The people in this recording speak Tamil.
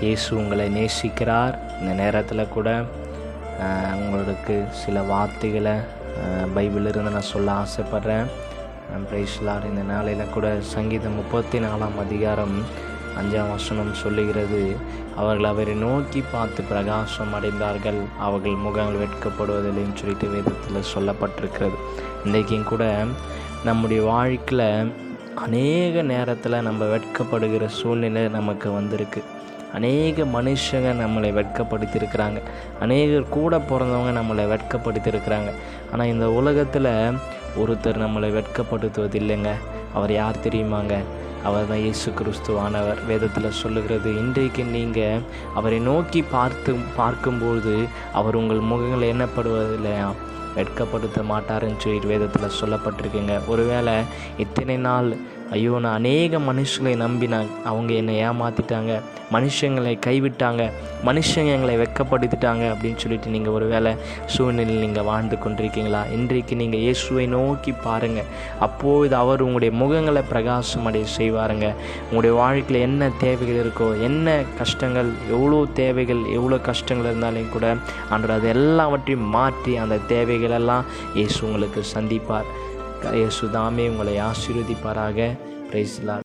இயேசு உங்களை நேசிக்கிறார். இந்த நேரத்தில் கூட உங்களுக்கு சில வார்த்தைகளை பைபிளிலிருந்து நான் சொல்ல ஆசைப்பட்றேன். Praise lord. இந்த நாளையில் கூட சங்கீதம் 34 அதிகாரம் 5 சொல்லுகிறது, அவர்கள் அவரை நோக்கி பார்த்து பிரகாசம் அடைந்தார்கள், அவர்கள் முகங்கள் வெட்கப்படுவதில்லைன்னு சொல்லிட்டு வேதத்தில் சொல்லப்பட்டிருக்கிறது. இன்றைக்கும் கூட நம்முடைய வாழ்க்கையில் அநேக நேரத்தில் நம்ம வெட்கப்படுகிற சூழ்நிலை நமக்கு வந்திருக்கு. அநேக மனுஷங்க நம்மளை வெட்கப்படுத்தியிருக்கிறாங்க. அநேகர் கூட பிறந்தவங்க நம்மளை வெட்கப்படுத்தியிருக்கிறாங்க. ஆனால் இந்த உலகத்தில் ஒருத்தர் நம்மளை வெட்கப்படுத்துவதில்லைங்க. அவர் யார் தெரியுமாங்க? அவர் தான் இயேசு கிறிஸ்துவானவர். வேதத்தில் சொல்லுகிறது, இன்றைக்கு நீங்கள் அவரை நோக்கி பார்க்கும்போது அவர் உங்கள் முகங்களை எண்ணப்படுவதில்லையா, வெட்கப்படுத்த மாட்டாருன்னு சொல்லிட்டு வேதத்தில் சொல்லப்பட்டிருக்குங்க. ஒருவேளை இத்தனை நாள் ஐயோ நான் அநேக மனுஷங்களை நம்பினாங்க, அவங்க என்னை ஏமாற்றிட்டாங்க, மனுஷங்களை கைவிட்டாங்க, மனுஷங்க எங்களை வெட்கப்படுத்திட்டாங்க அப்படின்னு சொல்லிட்டு நீங்கள் ஒரு வேளை சூழ்நிலையில் நீங்கள் வாழ்ந்து கொண்டிருக்கீங்களா? இன்றைக்கு நீங்கள் இயேசுவை நோக்கி பாருங்கள். அப்போது அவர் உங்களுடைய முகங்களை பிரகாசமடைய செய்வாருங்க. உங்களுடைய வாழ்க்கையில் என்ன தேவைகள் இருக்கோ, என்ன கஷ்டங்கள், எவ்வளோ தேவைகள், எவ்வளோ கஷ்டங்கள் இருந்தாலும் கூட ஆண்டவர் அது எல்லாவற்றையும் மாற்றி அந்த தேவைகளெல்லாம் இயேசு உங்களுக்கு சந்திப்பார். இயேசு தாமே உங்களை ஆசீர்வதிப்பாராக. Praise the Lord.